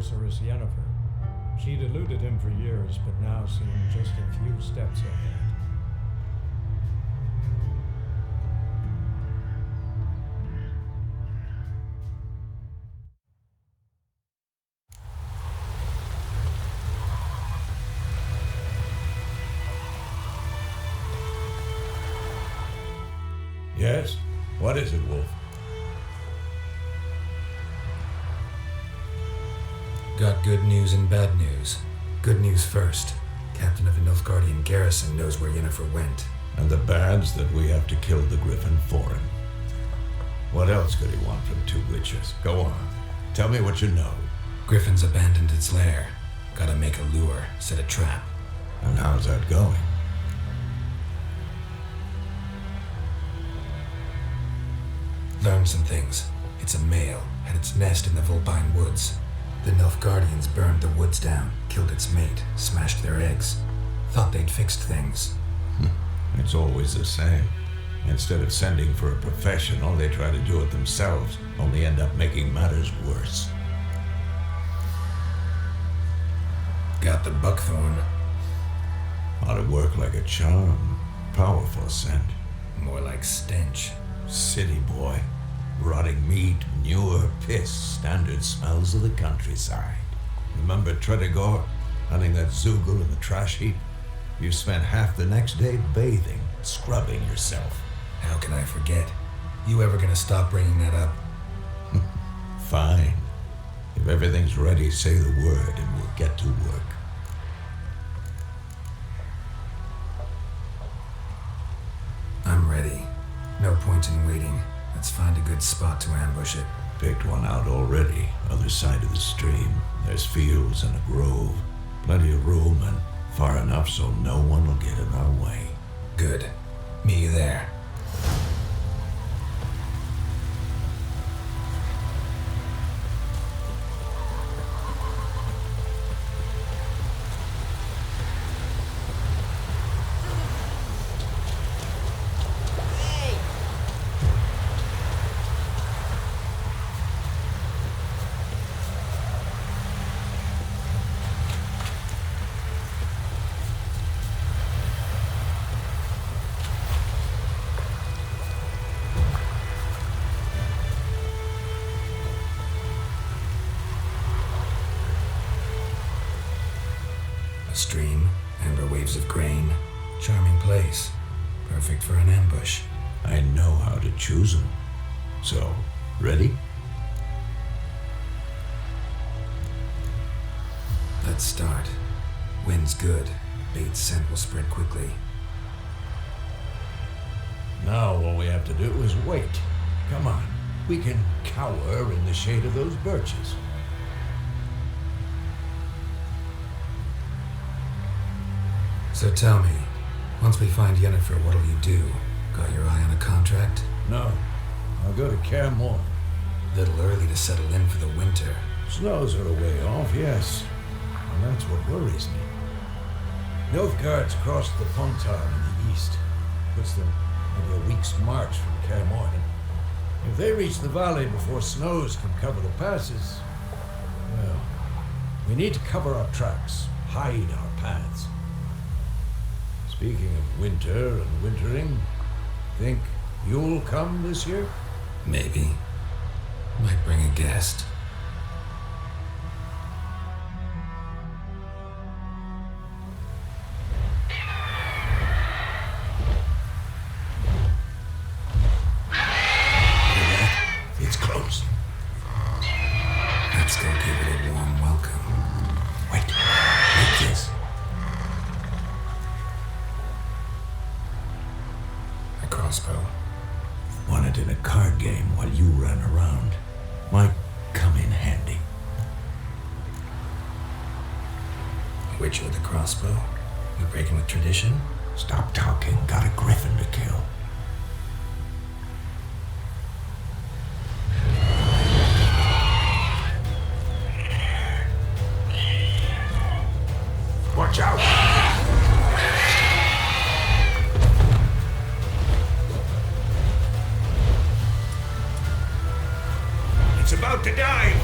sorceress Yennefer. She'd eluded him for years, but now seemed just a few steps ahead. Yes? What is it, Wolf? Got good news and bad news. Good news first. Captain of the Nilfgaardian garrison knows where Yennefer went. And the bad's that we have to kill the Griffin for him. What else could he want from two witches? Go on. Tell me what you know. Griffin's abandoned its lair. Gotta make a lure, set a trap. And how's that going? Learned some things. It's a male, had its nest in the Vulpine Woods. The Nilfgaardians burned the woods down, killed its mate, smashed their eggs. Thought they'd fixed things. It's always the same. Instead of sending for a professional, they try to do it themselves, only end up making matters worse. Got the buckthorn. Ought to work like a charm. Powerful scent. More like stench. City boy. Rotting meat, manure, piss, standard smells of the countryside. Remember Tredegor? Hunting that Zoogle in the trash heap? You spent half the next day bathing, scrubbing yourself. How can I forget? You ever gonna stop bringing that up? Fine. If everything's ready, say the word and we'll get to work. I'm ready. No point in waiting. Let's find a good spot to ambush it. Picked one out already, other side of the stream. There's fields and a grove. Plenty of room and far enough so no one will get in our way. Good. Meet you there. A stream, amber waves of grain. Charming place. Perfect for an ambush. I know how to choose them. So, ready? Let's start. Wind's good. Bait's scent will spread quickly. Now all we have to do is wait. Come on. We can cower in the shade of those birches. So tell me, once we find Yennefer, what'll you do? Got your eye on a contract? No. I'll go to Kaer Morhen. Little early to settle in for the winter. Snows are a way off, yes. And that's what worries me. Nilfgaard's crossed the Pontar in the east. Puts them maybe a week's march from Kaer Morhen. If they reach the valley before snows can cover the passes, well, we need to cover our tracks, hide our paths. Speaking of winter and wintering, think you'll come this year? Maybe. Might bring a guest. It's close. Let's go give it a warm welcome. Wait, like this. A crossbow. Won it in a card game while you ran around. Might come in handy. A witcher with a crossbow? We breaking with tradition? Stop talking. Got a griffin to kill. Watch out! It's about to dive!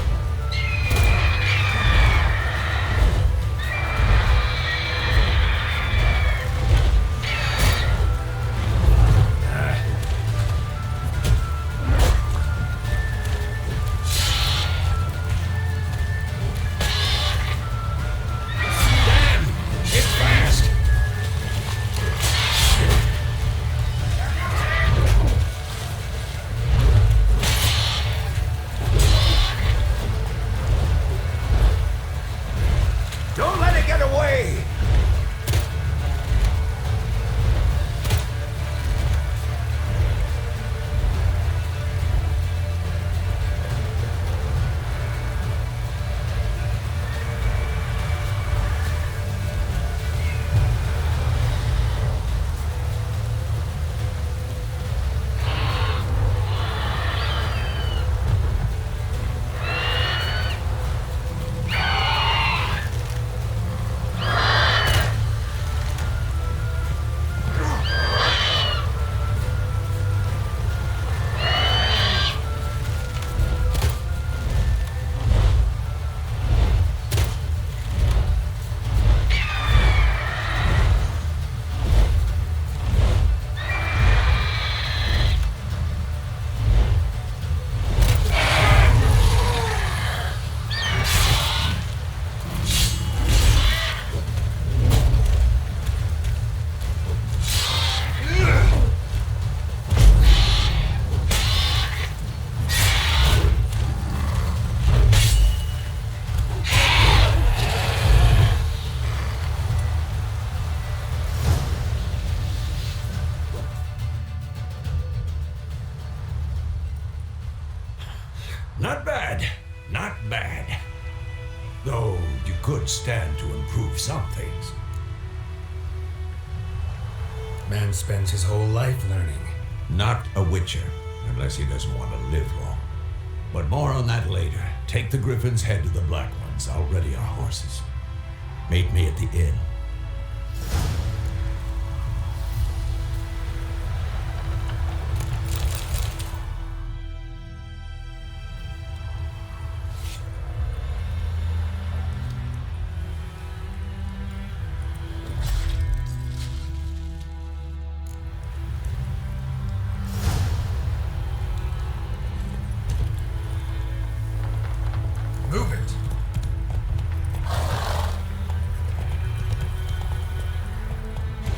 could stand to improve some things. Man spends his whole life learning. Not a Witcher, unless he doesn't want to live long. But more on that later. Take the Griffin's head to the Black Ones. I'll ready our horses. Meet me at the inn. Move it!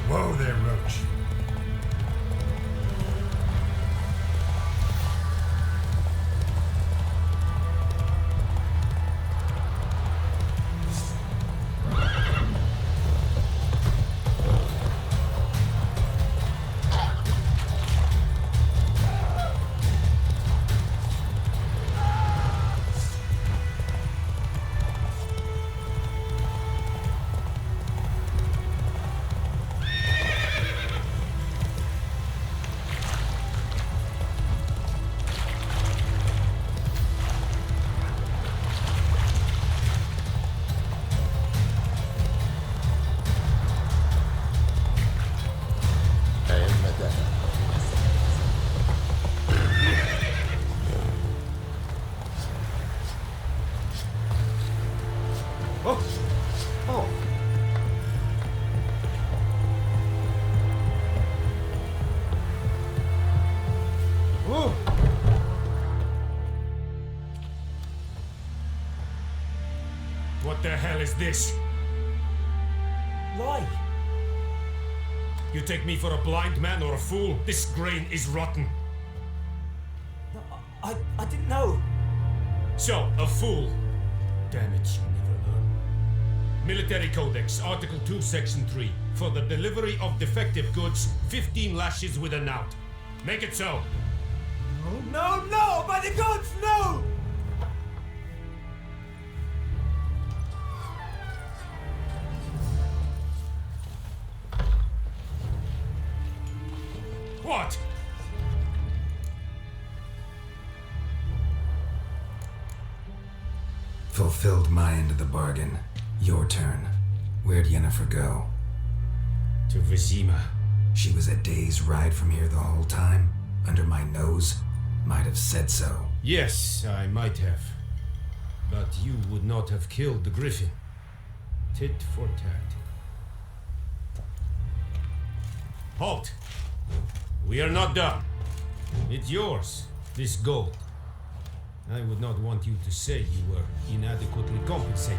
Whoa there, Roach. What the hell is this? Lie! You take me for a blind man or a fool? This grain is rotten. No, I didn't know. So, a fool. Damn it, you never learn. Military Codex, Article 2, Section 3. For the delivery of defective goods, 15 lashes with a knout. Make it so. No, no! By the gods, no! What? Fulfilled my end of the bargain. Your turn. Where'd Yennefer go? To Vizima. She was a day's ride from here the whole time? Under my nose? Might have said so. Yes, I might have. But you would not have killed the Griffin. Tit for tat. Halt! We are not done. It's yours, this gold. I would not want you to say you were inadequately compensated.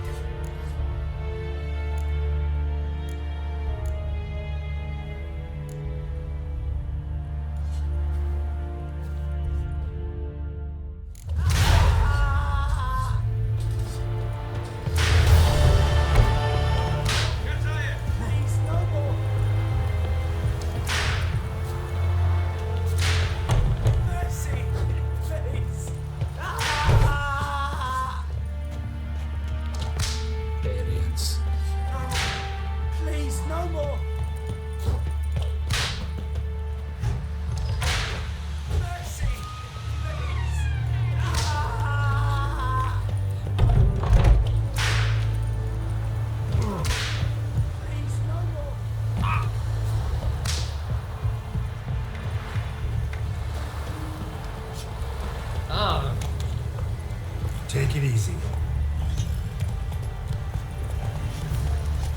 Take it easy.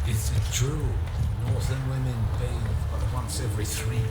Is it true? Northern women bathe but once every 3 years.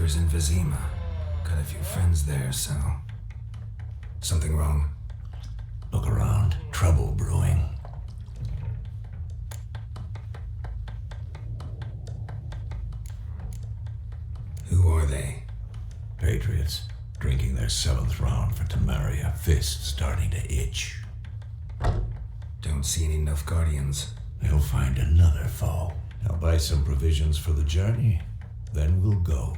Ciphers in Vizima. Got a few friends there, so... Something wrong? Look around. Trouble brewing. Who are they? Patriots. Drinking their 7th round for Tamaria. Fist starting to itch. Don't see any Nilfgaardians. They'll find another foe. I'll buy some provisions for the journey. Then we'll go.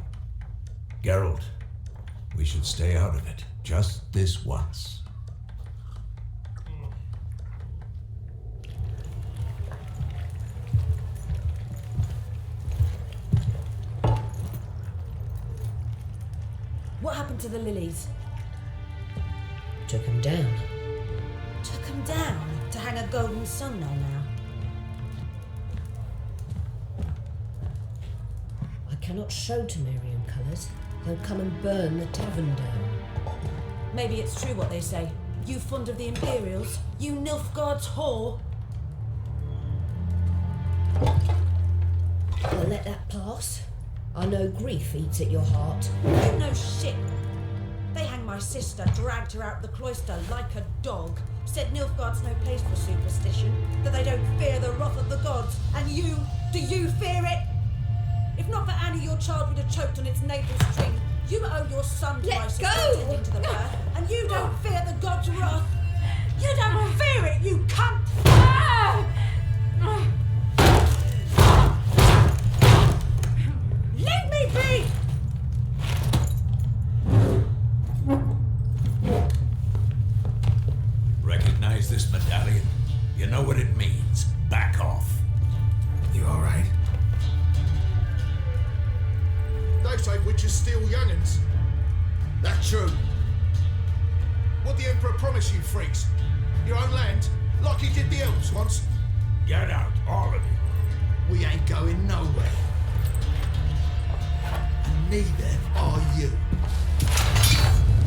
Geralt, we should stay out of it. Just this once. What happened to the lilies? Took him down. Took them down to hang a golden sun there now. I cannot show Temerian colours. They'll come and burn the tavern down. Maybe it's true what they say. You fond of the Imperials? You Nilfgaard's whore? I'll let that pass. I know grief eats at your heart. You know shit. They hanged my sister, dragged her out of the cloister like a dog. Said Nilfgaard's no place for superstition, that they don't fear the wrath of the gods. And you, do you fear it? If not for Annie, your child would have choked on its navel string. You owe your son to my sister attending to the birth, and you don't fear the gods' wrath. You don't fear it, you cunt! Leave me be! Recognize this medallion? You know what it means. Back off. You alright? They say witches steal young'uns. That's true. What the Emperor promised you freaks? Your own land, like he did the elves once. Get out, all of you. We ain't going nowhere. And neither are you.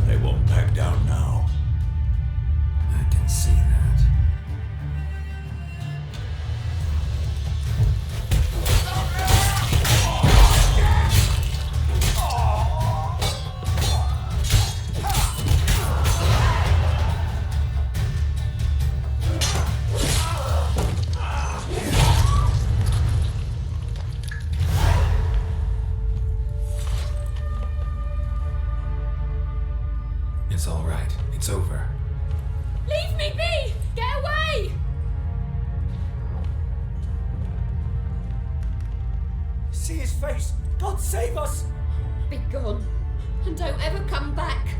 They won't back down now. I can see that. It's all right. It's over. Leave me be! Get away! See his face! God save us! Be gone. And don't ever come back.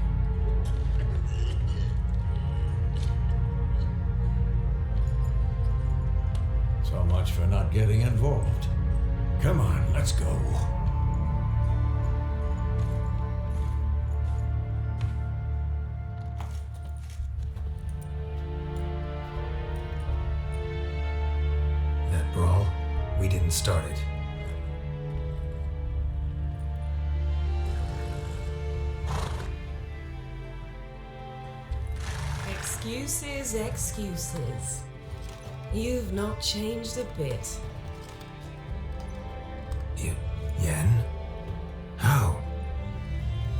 So much for not getting involved. Come on, let's go. That brawl, we didn't start it. Excuses, excuses. You've not changed a bit. Yen? How?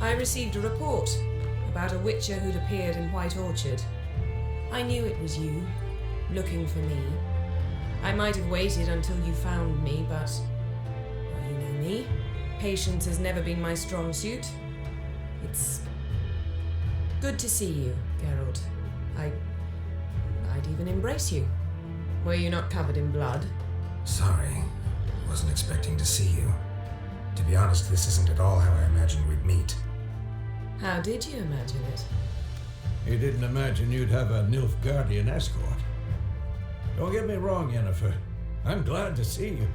I received a report about a witcher who'd appeared in White Orchard. I knew it was you, looking for me. I might have waited until you found me, but... well, you know me. Patience has never been my strong suit. It's... good to see you, Geralt. I'd even embrace you. Were you not covered in blood? Sorry. Wasn't expecting to see you. To be honest, this isn't at all how I imagined we'd meet. How did you imagine it? You didn't imagine you'd have a Nilfgaardian escort. Don't get me wrong, Yennefer. I'm glad to see you.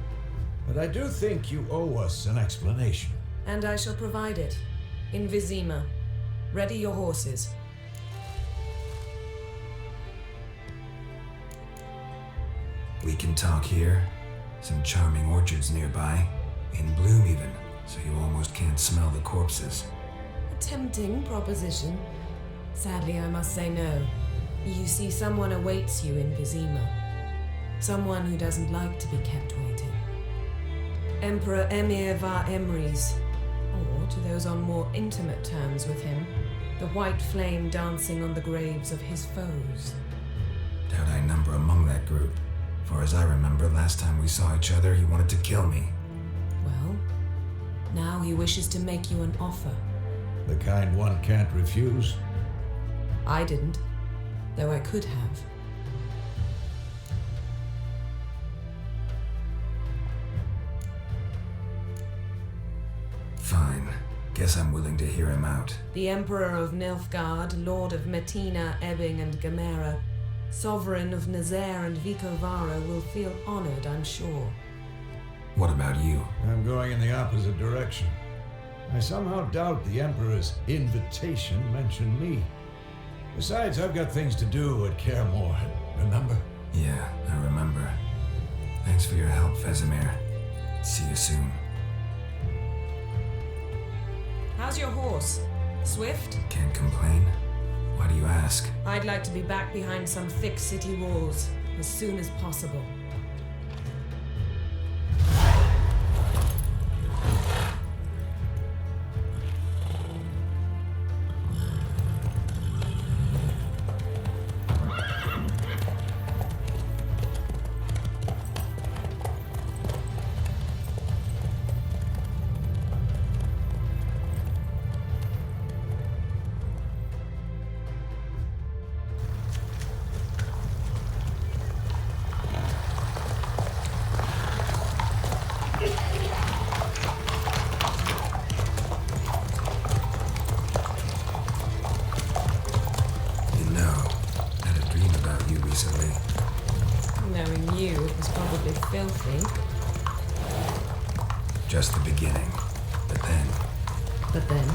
But I do think you owe us an explanation. And I shall provide it. In Vizima. Ready your horses. We can talk here. Some charming orchards nearby. In bloom even, so you almost can't smell the corpses. A tempting proposition. Sadly, I must say no. You see, someone awaits you in Vizima. Someone who doesn't like to be kept waiting. Emperor Emir var Emrys, or or to those on more intimate terms with him, the white flame dancing on the graves of his foes. Doubt I number among that group. For as I remember, last time we saw each other, he wanted to kill me. Well, now he wishes to make you an offer. The kind one can't refuse. I didn't, though I could have. Fine. Guess I'm willing to hear him out. The Emperor of Nilfgaard, Lord of Metina, Ebbing, and Gamera, Sovereign of Nazaire and Vicovara, will feel honored, I'm sure. What about you? I'm going in the opposite direction. I somehow doubt the Emperor's invitation mentioned me. Besides, I've got things to do at Kaer Morhen, remember? Yeah, I remember. Thanks for your help, Vesemir. See you soon. How's your horse? Swift? Can't complain. Why do you ask? I'd like to be back behind some thick city walls as soon as possible. Knowing you, it was probably filthy. Just the beginning. But then... But then?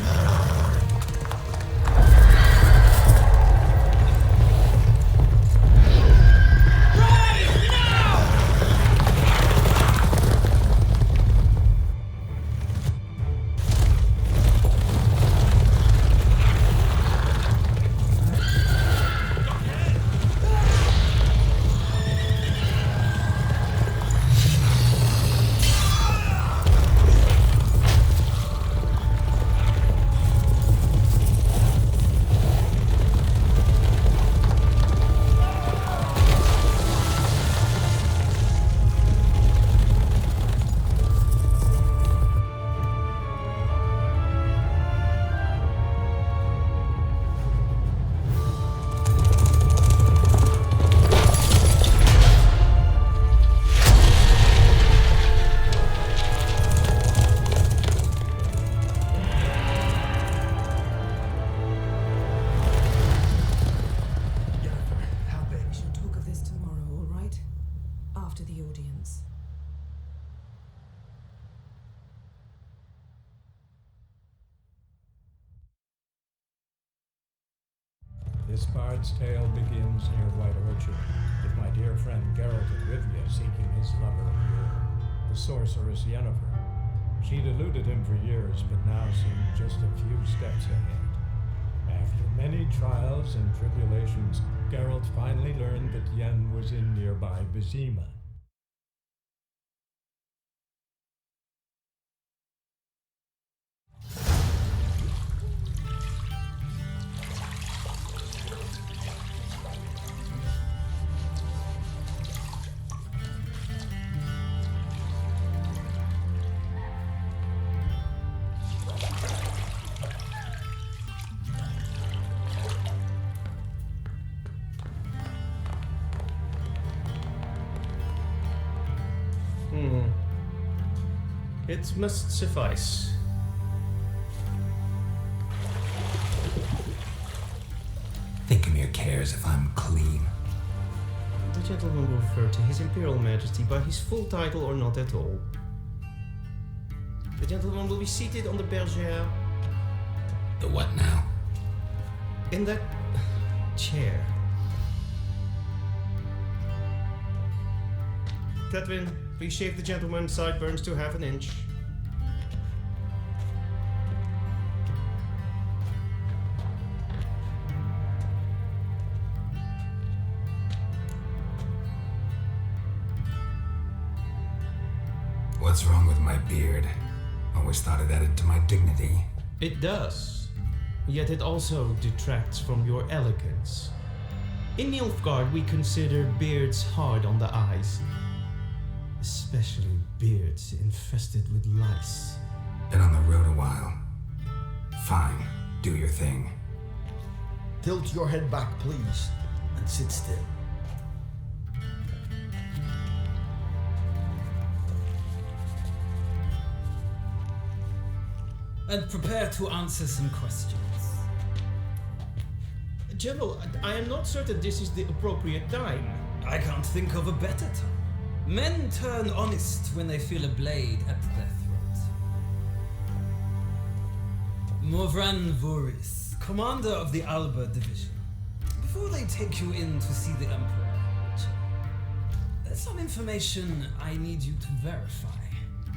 This bard's tale begins near White Orchard, with my dear friend Geralt of Rivia seeking his lover of yore, the sorceress Yennefer. She'd eluded him for years, but now seemed just a few steps ahead. After many trials and tribulations, Geralt finally learned that Yen was in nearby Vizima. It must suffice. Thingmere cares if I'm clean. The gentleman will refer to His Imperial Majesty by his full title or not at all. The gentleman will be seated on the bergère. The what now? In that chair. Cletwin, please shave the gentleman's sideburns to 1/2 inch. What's wrong with my beard? Always thought it added to my dignity. It does. Yet it also detracts from your elegance. In Nilfgaard, we consider beards hard on the eyes. Especially beards infested with lice. Been on the road a while. Fine, do your thing. Tilt your head back, please, and sit still. And prepare to answer some questions. General, I am not certain this is the appropriate time. I can't think of a better time. Men turn honest when they feel a blade at their throat. Morvran Voris, commander of the Alba Division. Before they take you in to see the Emperor, there's some information I need you to verify.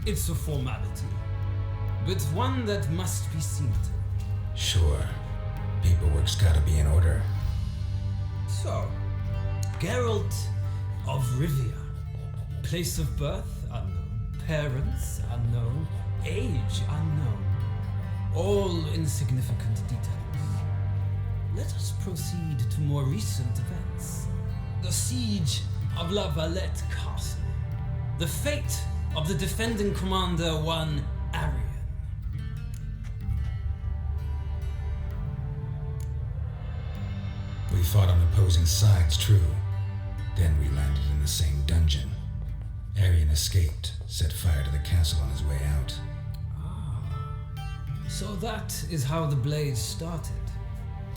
It's a formality, but one that must be seen to. Sure. Paperwork's gotta be in order. So, Geralt of Rivia. Place of birth unknown. Parents unknown. Age unknown. All insignificant details. Let us proceed to more recent events. The siege of La Valette Castle. The fate of the defending commander, one Arian. We fought on opposing sides, true. Then we landed in the same dungeon. Arian escaped, set fire to the castle on his way out. So that is how the blaze started.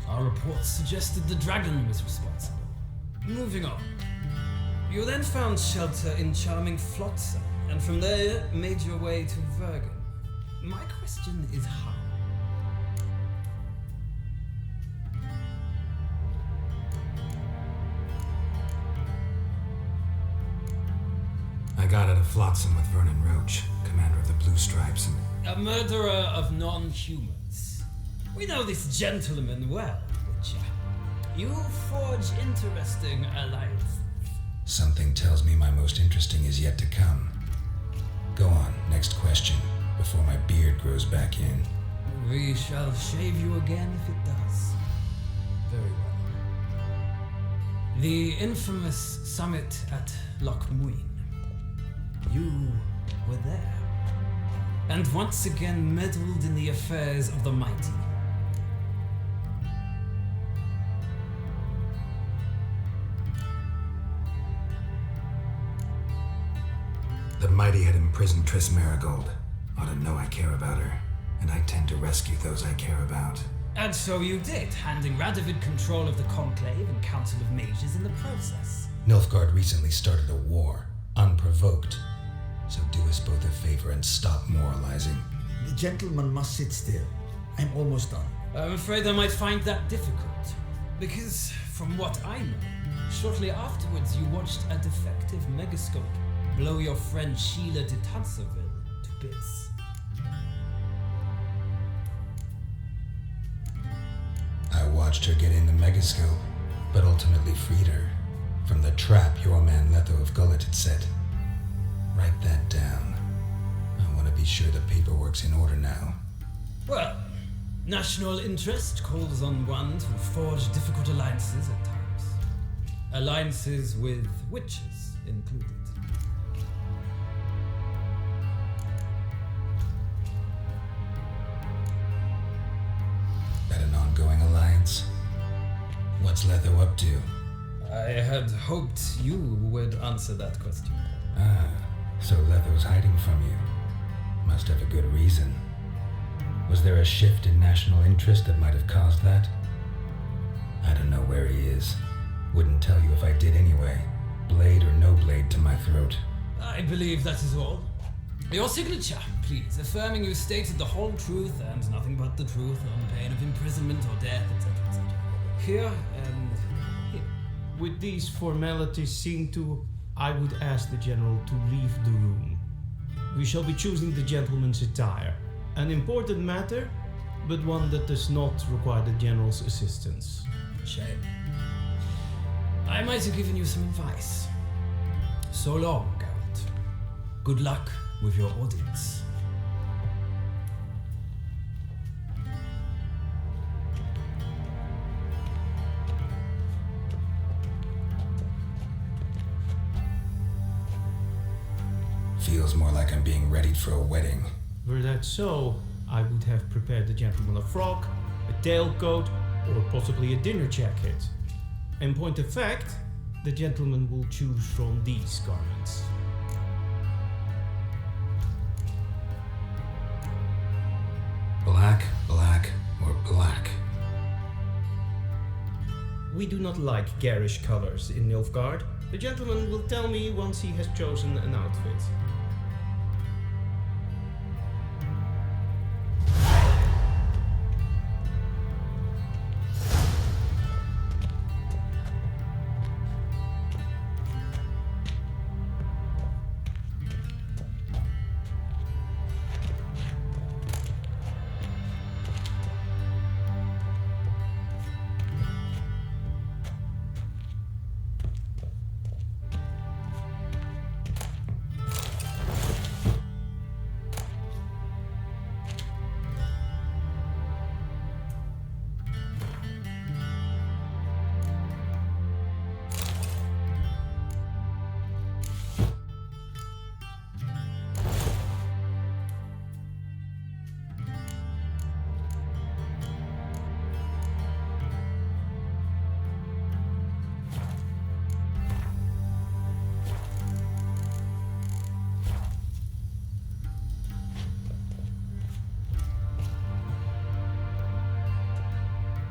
Our reports suggested the dragon was responsible. Moving on. You then found shelter in charming Flotsam, and from there made your way to Vergen. My question is how? I got out of Flotsam with Vernon Roach, commander of the Blue Stripes, and... A murderer of non-humans. We know this gentleman well, Witcher. You forge interesting alliances. Something tells me my most interesting is yet to come. Go on, next question, before my beard grows back in. We shall shave you again if it does. Very well. The infamous summit at Loch Muin. You were there. And once again meddled in the affairs of the mighty. The mighty had imprisoned Triss Marigold. Ought to know I care about her, and I tend to rescue those I care about. And so you did, handing Radovid control of the Conclave and Council of Mages in the process. Nilfgaard recently started a war, unprovoked. So do us both a favor and stop moralizing. The gentleman must sit still. I'm almost done. I'm afraid I might find that difficult. Because, from what I know, shortly afterwards you watched a defective megascope blow your friend Sheila de Tanserville to bits. I watched her get in the megascope, but ultimately freed her from the trap your man Letho of Gullet had set. Write that down. I want to be sure the paperwork's in order now. Well, national interest calls on one to forge difficult alliances at times. Alliances with witches included. That an ongoing alliance? What's Letho up to? I had hoped you would answer that question. So Letho's hiding from you. Must have a good reason. Was there a shift in national interest that might have caused that? I don't know where he is. Wouldn't tell you if I did anyway. Blade or no blade to my throat. I believe that is all. Your signature, please, affirming you stated the whole truth and nothing but the truth on pain of imprisonment or death, etc., etc. Here and here. With these formalities seen to, I would ask the general to leave the room. We shall be choosing the gentleman's attire. An important matter, but one that does not require the general's assistance. Shame. I might have given you some advice. So long, Geralt. Good luck with your audience. Feels more like I'm being readied for a wedding. Were that so, I would have prepared the gentleman a frock, a tailcoat, or possibly a dinner jacket. In point of fact, the gentleman will choose from these garments. Black, black, or black. We do not like garish colors in Nilfgaard. The gentleman will tell me once he has chosen an outfit.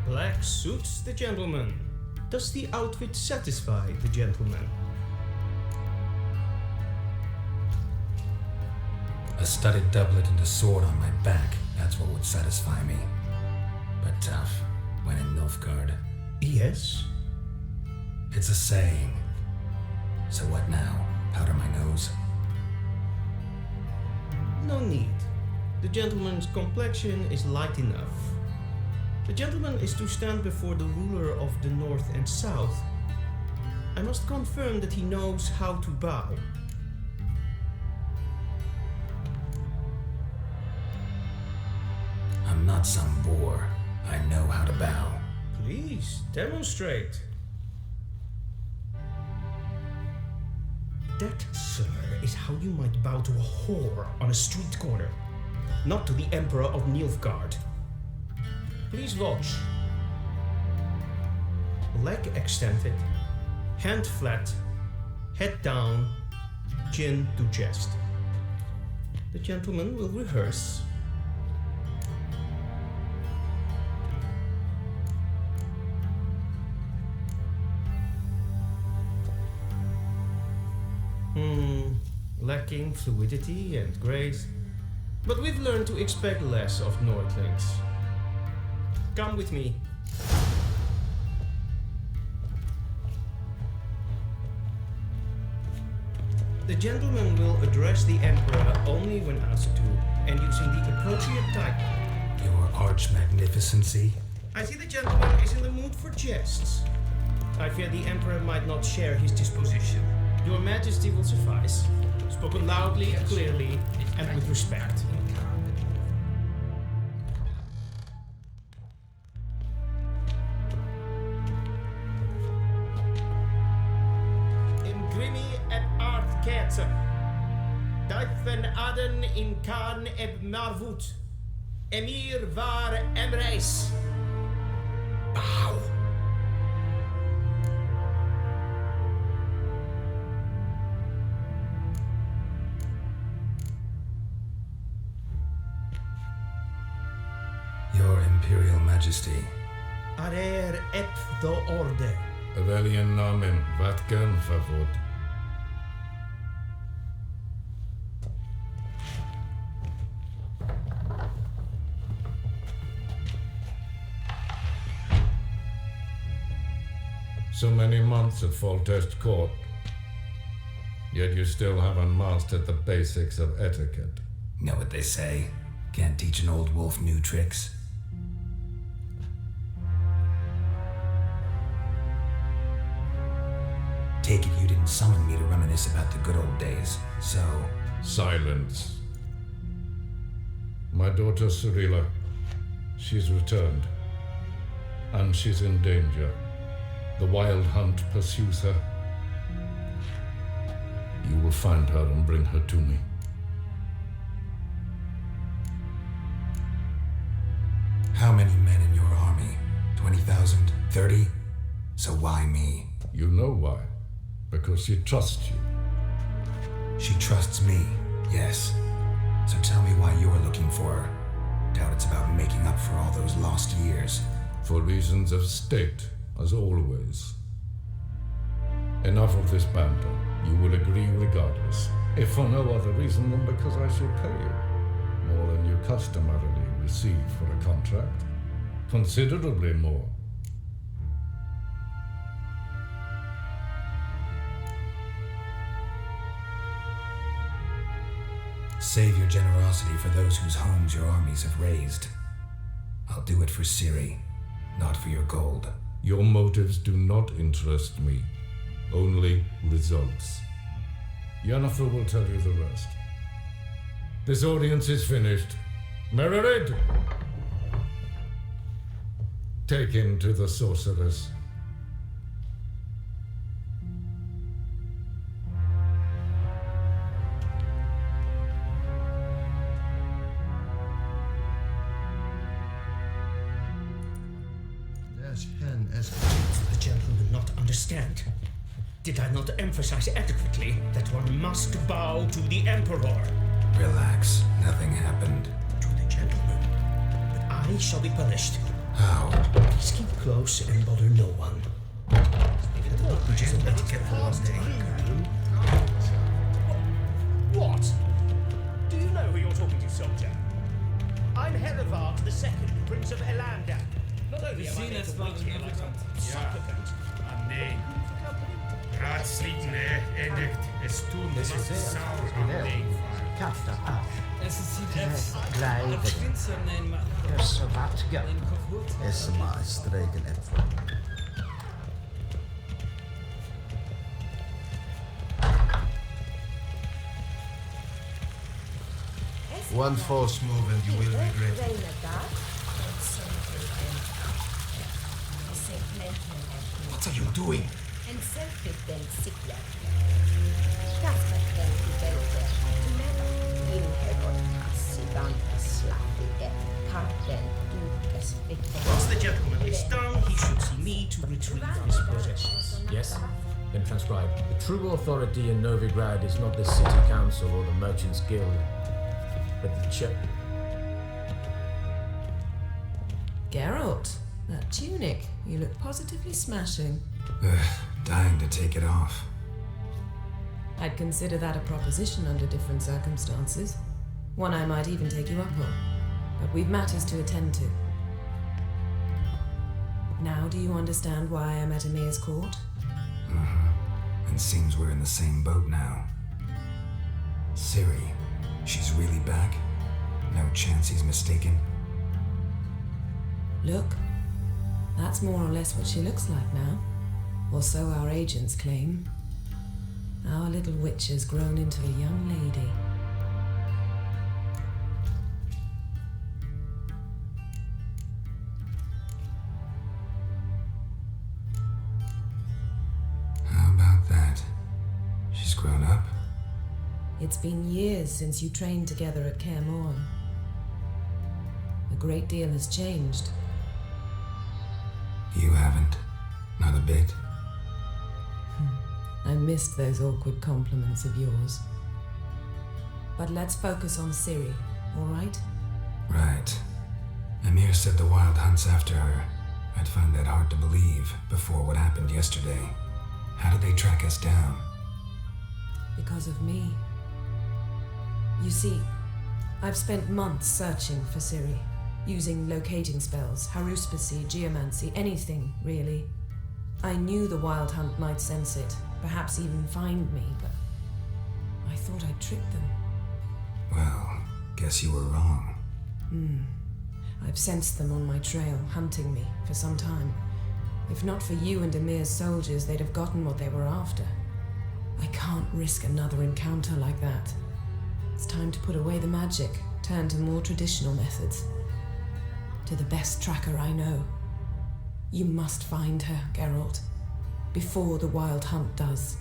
Black suits the gentleman. Does the outfit satisfy the gentleman? A studded doublet and a sword on my back, that's what would satisfy me. But tough, when in Nilfgaard. Yes? It's a saying. So what now? Powder my nose? No need. The gentleman's complexion is light enough. The gentleman is to stand before the ruler of the North and South. I must confirm that he knows how to bow. I'm not some boor. I know how to bow. Please, demonstrate. That, sir, is how you might bow to a whore on a street corner, not to the Emperor of Nilfgaard. Please watch. Leg extended, hand flat, head down, chin to chest. The gentleman will rehearse. Lacking fluidity and grace, but we've learned to expect less of Nordlings. Come with me. The gentleman will address the Emperor only when asked to, and using the appropriate title. Your arch magnificency? I see the gentleman is in the mood for jests. I fear the Emperor might not share his disposition. Your Majesty will suffice. Spoken loudly, clearly, and with respect. Imgrimi et art ketzer. Duiven aden in Khan eb Marvut. Emir var Emreis. Bow. Your Imperial Majesty. Arer ep the orde. Avelien namen, wat gern favor. So many months at Foltest Court, yet you still haven't mastered the basics of etiquette. Know what they say? Can't teach an old wolf new tricks. Take it you didn't summon me to reminisce about the good old days, so... Silence. My daughter Cirilla, she's returned. And she's in danger. The Wild Hunt pursues her. You will find her and bring her to me. How many men in your army? 20,000? 30? So why me? You know why. Because she trusts you. She trusts me, yes. So tell me why you're looking for her. Doubt it's about making up for all those lost years. For reasons of state, as always. Enough of this banter. You will agree regardless. If for no other reason than because I shall pay you. More than you customarily receive for a contract. Considerably more. Save your generosity for those whose homes your armies have razed. I'll do it for Ciri, not for your gold. Your motives do not interest me. Only results. Yennefer will tell you the rest. This audience is finished. Mererid! Take him to the sorceress. The gentleman not understand. Did I not emphasize adequately that one must bow to the Emperor? Relax, nothing happened. To the gentleman. But I shall be punished. How? Please keep close and bother no one. We've had the breaches of etiquette for one day. What? Do you know who you're talking to, soldier? I'm Herivard II, Prince of Elandan. Not only am I there to wait here like some supplicant. Nee. Raadsliden endigt es toen was sauer aan Kafta af. Es ist Blijven. Dus wat ga. Is maar streken even. One false move and you will regret it. What are you doing? En zelfs den sikler. Kasper den gebelter. Never in heaven sidan slappi karten dukas victor. Once the gentleman is done, he should see me to retrieve his possessions. Yes? Then transcribe. The true authority in Novigrad is not the city council or the merchants guild, but the church. Geralt, that tunic. You look positively smashing. Dying to take it off. I'd consider that a proposition under different circumstances. One I might even take you up on. But we've matters to attend to. Now do you understand why I'm at Emir's court? And seems we're in the same boat now. Ciri, she's really back? No chance he's mistaken? Look, that's more or less what she looks like now. Or so our agents claim. Our little witch has grown into a young lady. How about that? She's grown up? It's been years since you trained together at Kaer Morhen. A great deal has changed. You haven't? Not a bit? I missed those awkward compliments of yours. But let's focus on Ciri, all right? Right. Emir said the Wild Hunt's after her. I'd find that hard to believe before what happened yesterday. How did they track us down? Because of me. You see, I've spent months searching for Ciri, using locating spells, haruspicy, geomancy, anything, really. I knew the Wild Hunt might sense it, perhaps even find me, but I thought I'd tricked them. Well, guess you were wrong. I've sensed them on my trail, hunting me, for some time. If not for you and Emir's soldiers, they'd have gotten what they were after. I can't risk another encounter like that. It's time to put away the magic, turn to more traditional methods. To the best tracker I know. You must find her, Geralt, before the Wild Hunt does.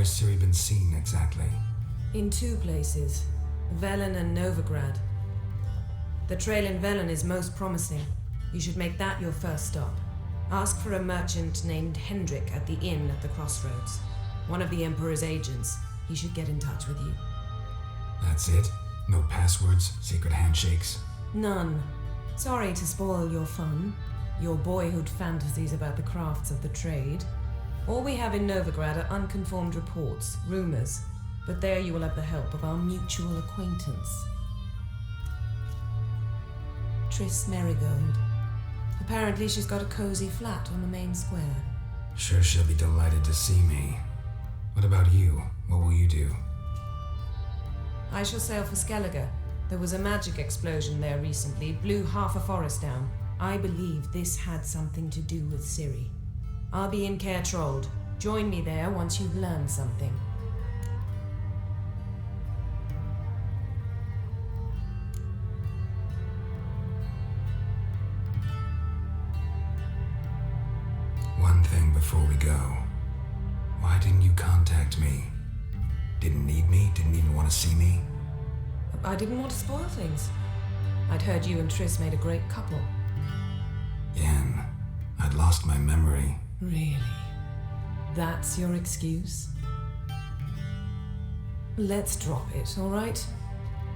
has Ciri been seen exactly? In 2 places, Velen and Novigrad. The trail in Velen is most promising. You should make that your first stop. Ask for a merchant named Hendrik at the inn at the crossroads. One of the Emperor's agents. He should get in touch with you. That's it? No passwords, secret handshakes? None. Sorry to spoil your fun, your boyhood fantasies about the crafts of the trade. All we have in Novigrad are unconfirmed reports, rumors, but there you will have the help of our mutual acquaintance. Triss Merigold. Apparently she's got a cozy flat on the main square. Sure she'll be delighted to see me. What about you? What will you do? I shall sail for Skellige. There was a magic explosion there recently, blew half a forest down. I believe this had something to do with Ciri. I'll be in Caer Trolde. Join me there once you've learned something. One thing before we go. Why didn't you contact me? Didn't need me? Didn't even want to see me? I didn't want to spoil things. I'd heard you and Triss made a great couple. Yen, I'd lost my memory. Really? That's your excuse? Let's drop it, all right?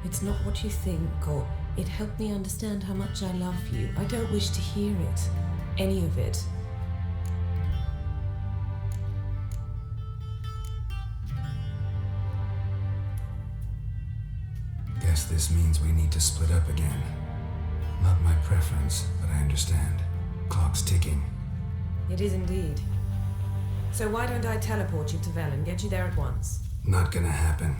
It's not what you think, or it helped me understand how much I love you. I don't wish to hear it. Any of it. Guess this means we need to split up again. Not my preference, but I understand. Clock's ticking. It is indeed. So why don't I teleport you to Velen, get you there at once? Not gonna happen.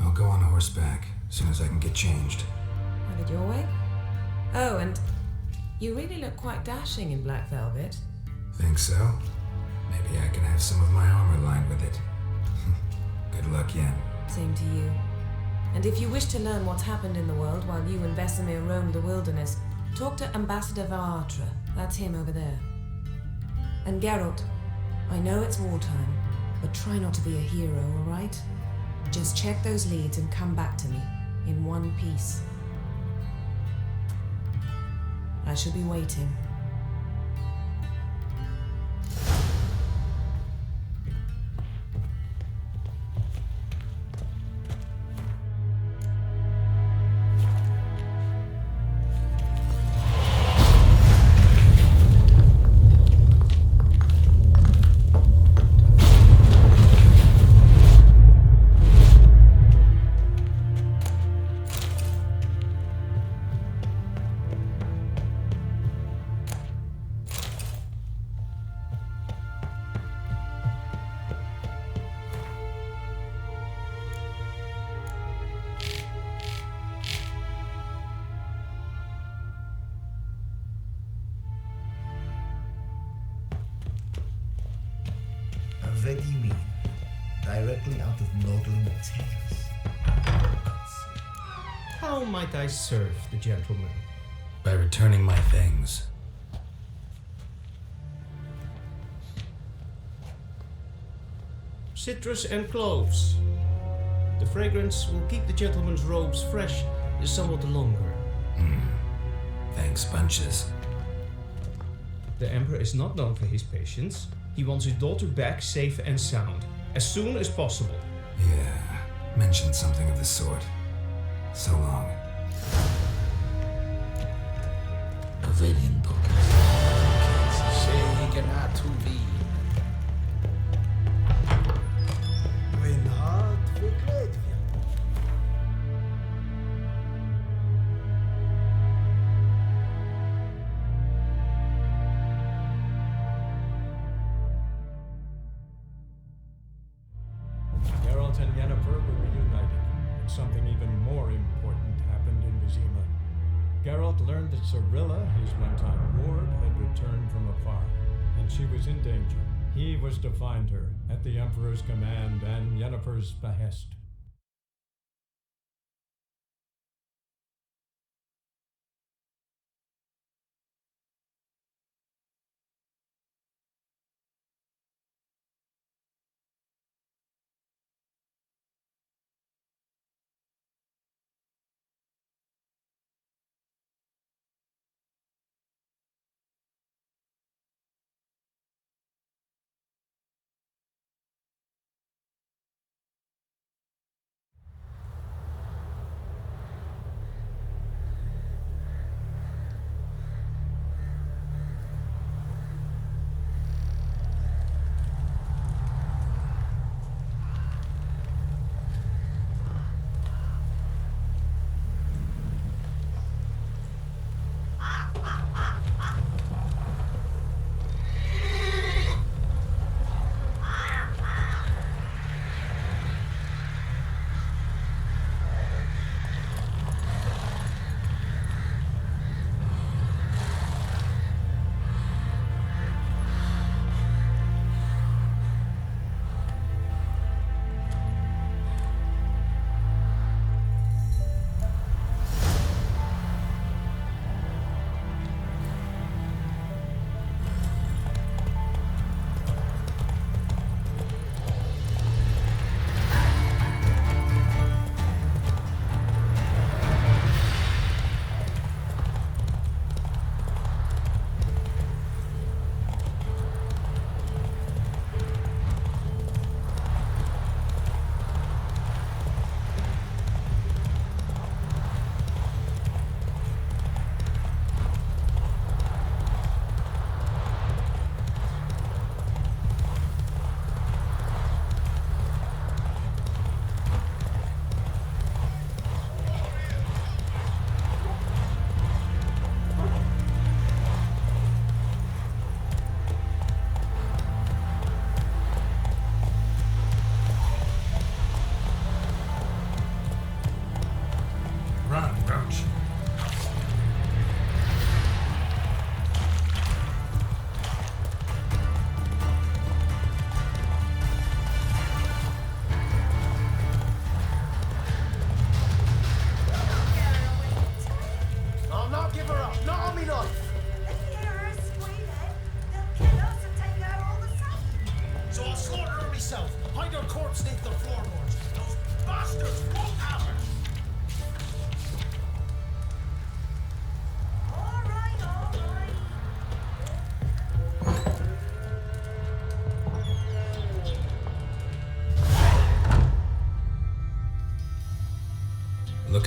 I'll go on horseback, as soon as I can get changed. Have it your way? Oh, and you really look quite dashing in black velvet. Think so? Maybe I can have some of my armor lined with it. Good luck, Yen. Same to you. And if you wish to learn what's happened in the world while you and Vesemir roamed the wilderness, talk to Ambassador Varatra. That's him over there. And Geralt, I know it's wartime, but try not to be a hero, all right? Just check those leads and come back to me, in one piece. I shall be waiting. What do you mean? Directly out of Northern Tales. How might I serve the gentleman? By returning my things. Citrus and cloves. The fragrance will keep the gentleman's robes fresh somewhat longer. Thanks, bunches. The Emperor is not known for his patience. He wants his daughter back safe and sound, as soon as possible. Yeah, mentioned something of the sort. So long. Pavilion bookers. Shaken out to be. When hart verkleed wird. Geralt and Yennefer were reunited, and something even more important happened in Vizima. Geralt learned that Cirilla, his one-time ward, had returned from afar, and she was in danger. He was to find her, at the Emperor's command and Yennefer's behest.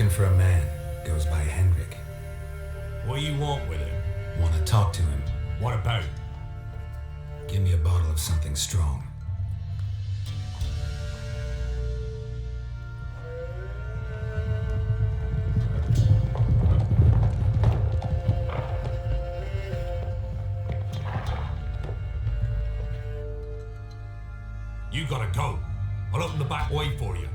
looking for a man. Goes by Hendrik. What do you want with him? Want to talk to him. What about? Give me a bottle of something strong. You gotta go. I'll open the back way for you.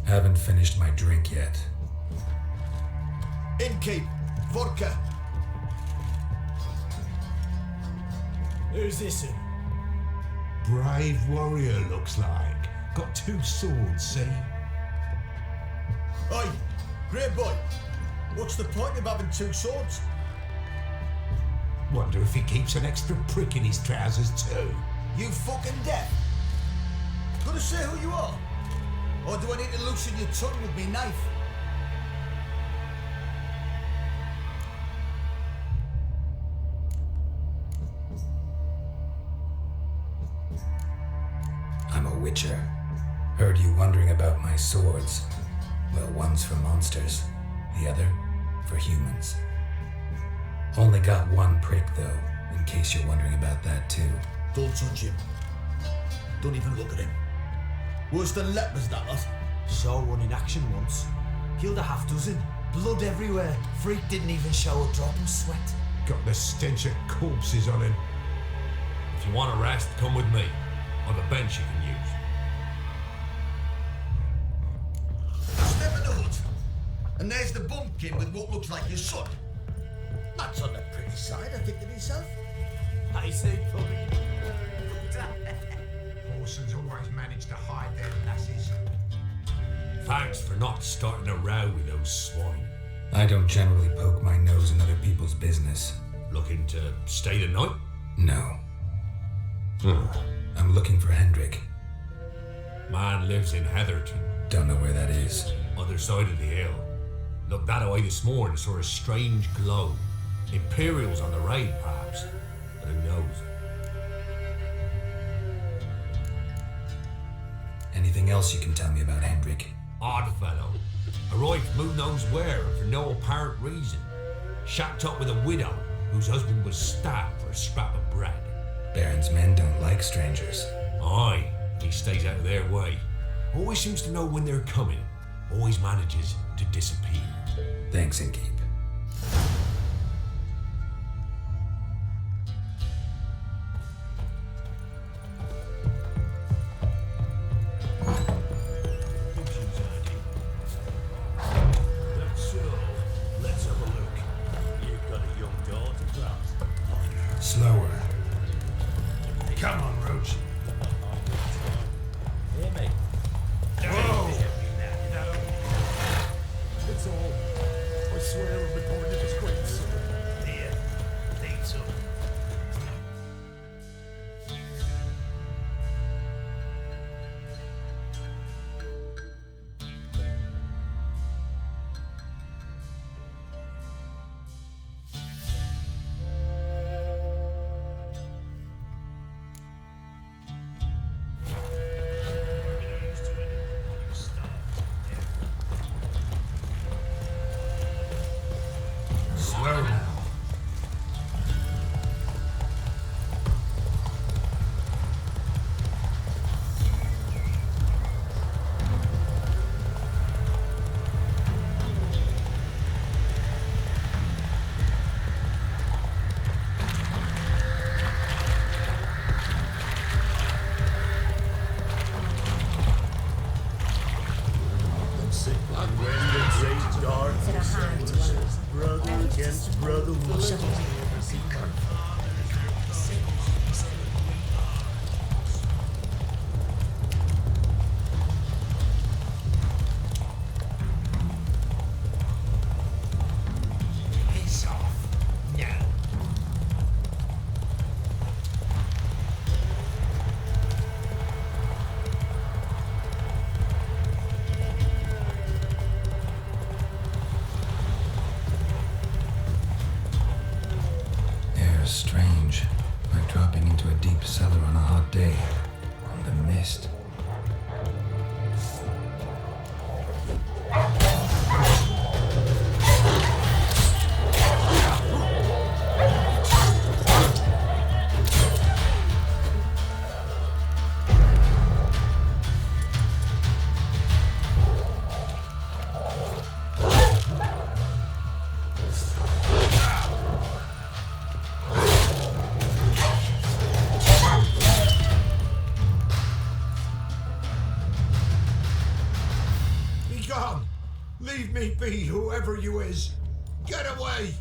Haven't finished my drink yet. Innkeep, vodka. Who's this in? Brave warrior, looks like. Got 2 swords, see? Oi, great boy. What's the point of having 2 swords? Wonder if he keeps an extra prick in his trousers too. You fucking deaf? Gonna say who you are? Or do I need to loosen your tongue with me knife? I'm a witcher. Heard you wondering about my swords. Well, one's for monsters, the other for humans. Only got 1 prick though, in case you're wondering about that too. Don't touch him. Don't even look at him. Worse than lepers, that lot. Saw one in action once. Killed a half dozen. Blood everywhere. Freak didn't even show a drop of sweat. Got the stench of corpses on him. If you want a rest, come with me. On the bench you can use. Step in the hood. And there's the bumpkin with what looks like his son. That's on the pretty side, I think to myself. I say, puppy. Orsons always manage to hide their lasses. Thanks for not starting a row with those swine. I don't generally poke my nose in other people's business. Looking to stay the night? No. I'm looking for Hendrik. Man lives in Heatherton. Don't know where that is. Other side of the hill. Looked that way this morning, saw a strange glow. Imperials on the raid, perhaps. But who knows? Anything else you can tell me about Hendrik? Odd fellow. Arrived from who knows where and for no apparent reason. Shacked up with a widow whose husband was stabbed for a scrap of bread. Baron's men don't like strangers. Aye, he stays out of their way. Always seems to know when they're coming. Always manages to disappear. Thanks, Innkeep. Let's have a look. You've got a young daughter, perhaps. Slower. Come on, Roach. Hear me? Whoa! It's all. I swear I'm recording this great son. Here, take some. Slow now. Piss off. Now. Air's strange, like dropping into a deep cellar on a hot day. mist. Leave me be, whoever you is. Get away!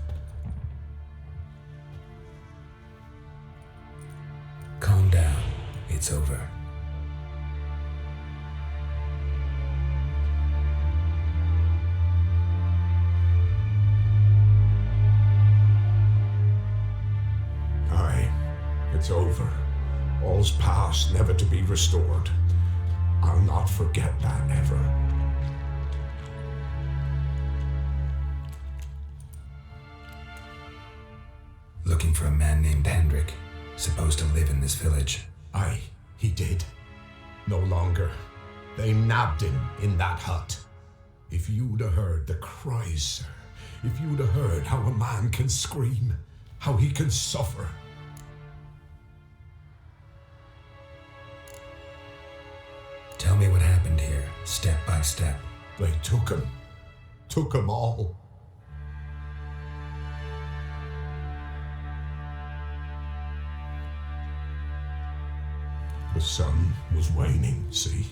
Calm down. It's over. Aye, it's over. All's past, never to be restored. I'll not forget that ever. Looking for a man named Hendrik, supposed to live in this village. Aye, he did. No longer. They nabbed him in that hut. If you'd have heard the cries, sir. If you'd have heard how a man can scream, how he can suffer. Tell me what happened here, step by step. They took him. Took him all. The sun was waning, see?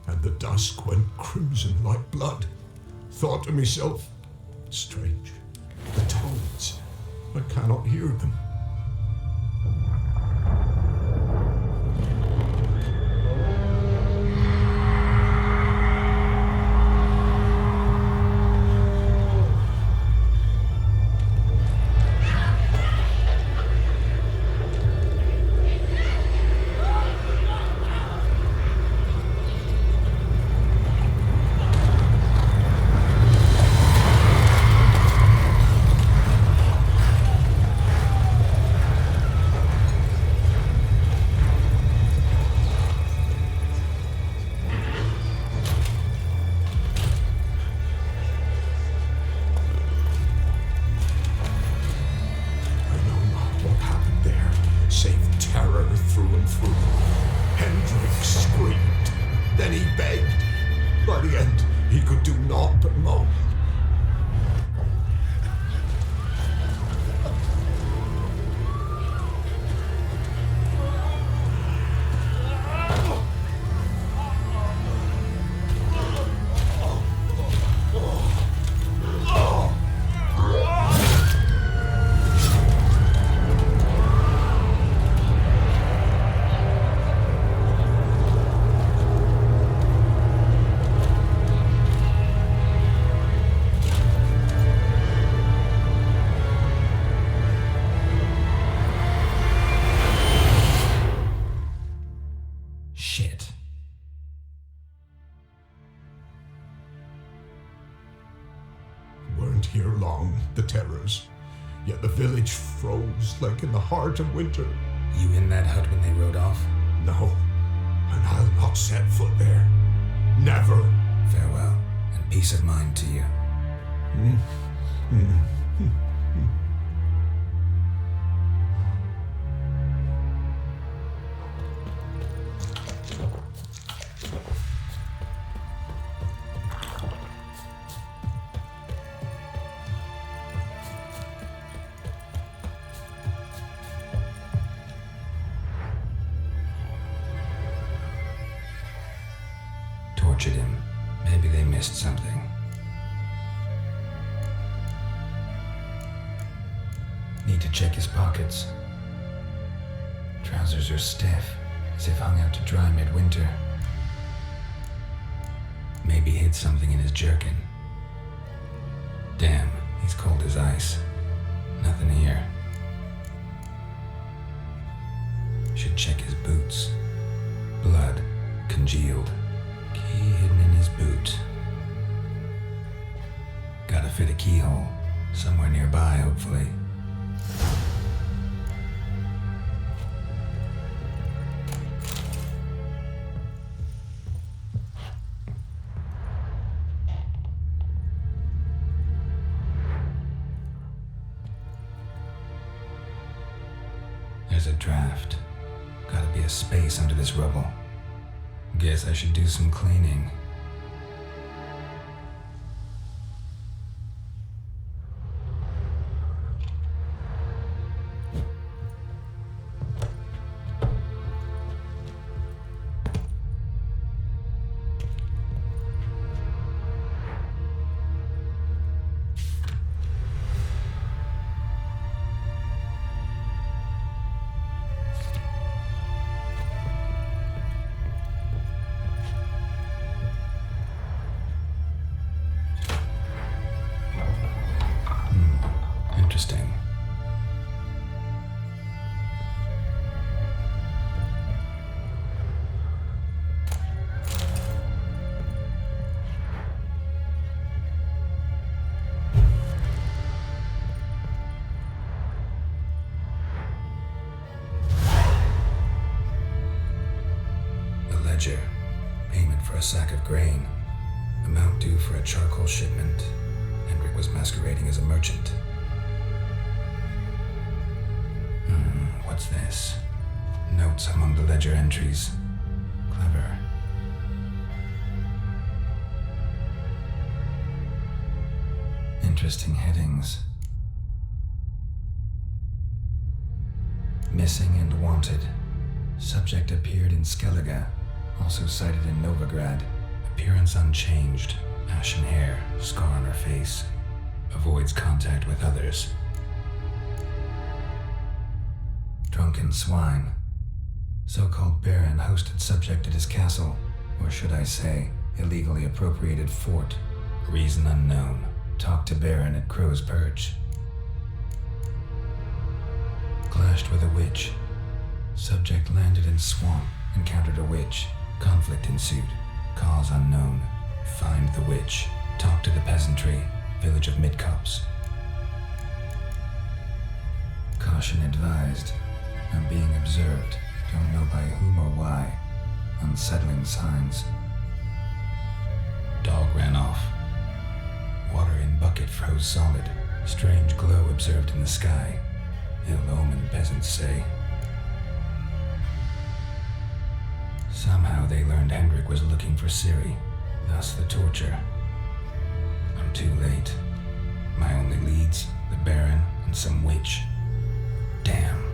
And the dusk went crimson like blood. Thought to myself, strange, the tones, I cannot hear them. Hendrik screamed. Then he begged. By the end, he could do naught but moan. Shit. Weren't here long, the terrors. Yet the village froze like in the heart of winter. You in that hut when they rode off? No, and I'll not set foot there. Never. Farewell, and peace of mind to you. Tortured him. Maybe they missed something. Need to check his pockets. Trousers are stiff, as if hung out to dry midwinter. Maybe hid something in his jerkin. Damn, he's cold as ice. Nothing here. Should check his boots. Blood, congealed. Key hidden in his boot. Gotta fit a keyhole. Somewhere nearby, hopefully. There's a draft. Gotta be a space under this rubble. Guess I should do some cleaning. Interesting. A ledger. Payment for a sack of grain. Amount due for a charcoal shipment. Hendrik was masquerading as a merchant. What's this? Notes among the ledger entries. Clever. Interesting headings. Missing and wanted. Subject appeared in Skellige. Also cited in Novigrad. Appearance unchanged. Ashen hair. Scar on her face. Avoids contact with others. Drunken swine. So-called baron hosted subject at his castle, or should I say, illegally appropriated fort. Reason unknown. Talked to baron at Crow's Perch. Clashed with a witch. Subject landed in swamp, encountered a witch. Conflict ensued. Cause unknown. Find the witch. Talk to the peasantry. Village of Midcops. Caution advised. I'm being observed. Don't know by whom or why. Unsettling signs. Dog ran off. Water in bucket froze solid. Strange glow observed in the sky. Ill omen, peasants say. Somehow they learned Hendrik was looking for Ciri. Thus the torture. I'm too late. My only leads, the Baron and some witch. Damn.